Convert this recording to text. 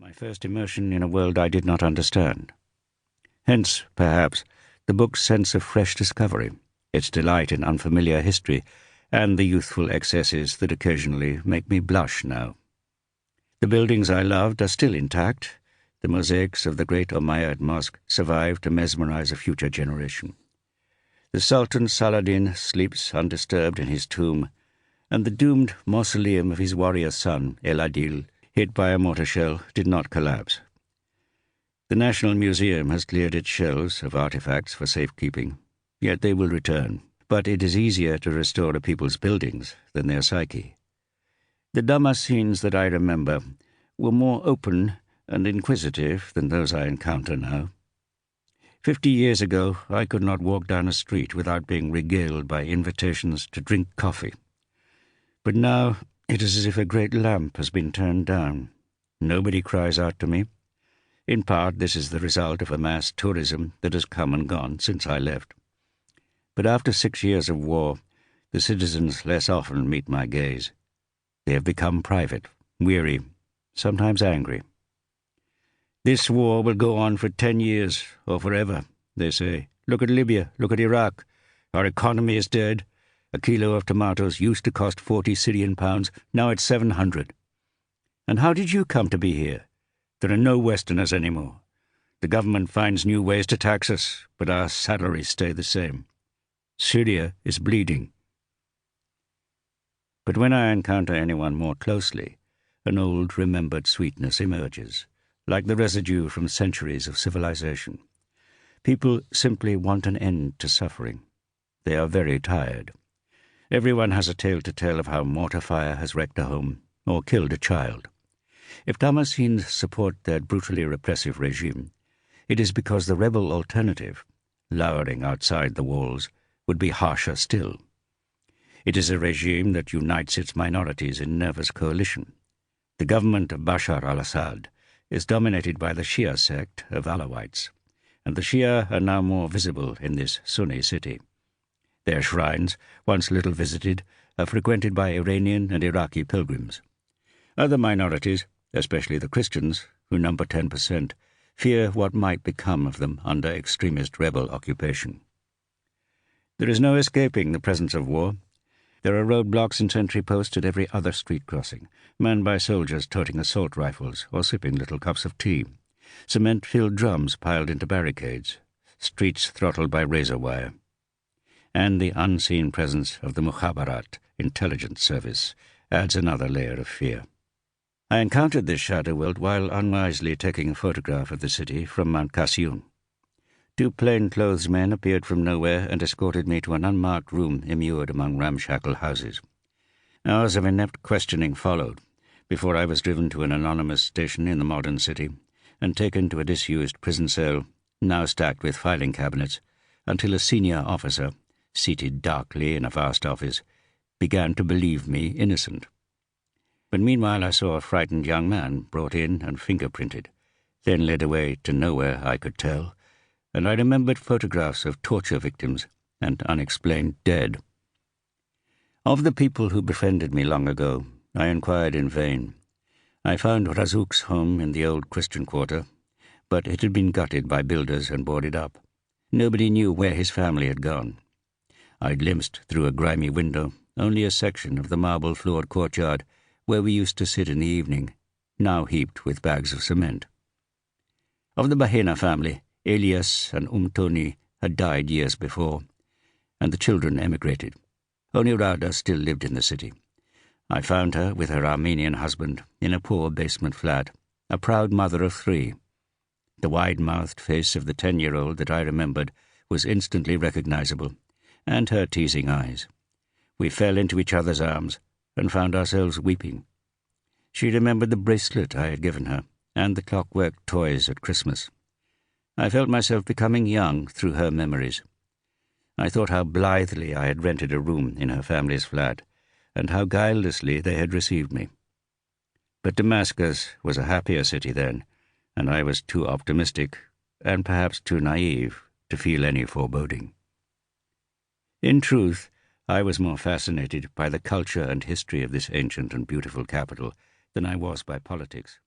my first immersion in a world I did not understand. Hence, perhaps, the book's sense of fresh discovery, its delight in unfamiliar history, and the youthful excesses that occasionally make me blush now. The buildings I loved are still intact. The mosaics of the great Umayyad mosque survive to mesmerize a future generation. The Sultan Saladin sleeps undisturbed in his tomb, and the doomed mausoleum of his warrior son, El-Adil, hit by a mortar shell, did not collapse. The National Museum has cleared its shelves of artifacts for safekeeping, yet they will return. But it is easier to restore a people's buildings than their psyche. The Damascenes that I remember were more open and inquisitive than those I encounter now. 50 years ago, I could not walk down a street without being regaled by invitations to drink coffee. But now it is as if a great lamp has been turned down. Nobody cries out to me. In part, this is the result of a mass tourism that has come and gone since I left. But after 6 years of war, the citizens less often meet my gaze. They have become private, weary, sometimes angry. This war will go on for 10 years, or forever, they say. Look at Libya, look at Iraq. Our economy is dead. A kilo of tomatoes used to cost 40 Syrian pounds, now it's 700. And how did you come to be here? There are no Westerners anymore. The government finds new ways to tax us, but our salaries stay the same. Syria is bleeding. But when I encounter anyone more closely, an old remembered sweetness emerges, like the residue from centuries of civilization. People simply want an end to suffering. They are very tired. Everyone has a tale to tell of how mortar fire has wrecked a home or killed a child. If Damascenes support their brutally repressive regime, it is because the rebel alternative, lowering outside the walls, would be harsher still. It is a regime that unites its minorities in nervous coalition. The government of Bashar al-Assad is dominated by the Shia sect of Alawites, and the Shia are now more visible in this Sunni city. Their shrines, once little visited, are frequented by Iranian and Iraqi pilgrims. Other minorities, especially the Christians, who number 10%, fear what might become of them under extremist rebel occupation. There is no escaping the presence of war. There are roadblocks and sentry posts at every other street crossing, manned by soldiers toting assault rifles or sipping little cups of tea, cement-filled drums piled into barricades, streets throttled by razor wire, and the unseen presence of the Mukhabarat intelligence service adds another layer of fear. I encountered this shadow world while unwisely taking a photograph of the city from Mount Kasiyun. 2 plain-clothes men appeared from nowhere and escorted me to an unmarked room immured among ramshackle houses. Hours of inept questioning followed, before I was driven to an anonymous station in the modern city and taken to a disused prison cell, now stacked with filing cabinets, until a senior officer, seated darkly in a vast office, began to believe me innocent. But meanwhile I saw a frightened young man brought in and fingerprinted, then led away to nowhere I could tell, and I remembered photographs of torture victims and unexplained dead. Of the people who befriended me long ago, I inquired in vain. I found Razuk's home in the old Christian quarter, but it had been gutted by builders and boarded up. Nobody knew where his family had gone. I glimpsed through a grimy window only a section of the marble-floored courtyard where we used to sit in the evening, now heaped with bags of cement. Of the Bahena family, Elias and Tony had died years before, and the children emigrated. Only Rada still lived in the city. I found her with her Armenian husband in a poor basement flat, a proud mother of 3. The wide-mouthed face of the 10-year-old that I remembered was instantly recognizable, and her teasing eyes. We fell into each other's arms and found ourselves weeping. She remembered the bracelet I had given her and the clockwork toys at Christmas. I felt myself becoming young through her memories. I thought how blithely I had rented a room in her family's flat, and how guilelessly they had received me. But Damascus was a happier city then, and I was too optimistic, and perhaps too naive, to feel any foreboding. In truth, I was more fascinated by the culture and history of this ancient and beautiful capital than I was by politics.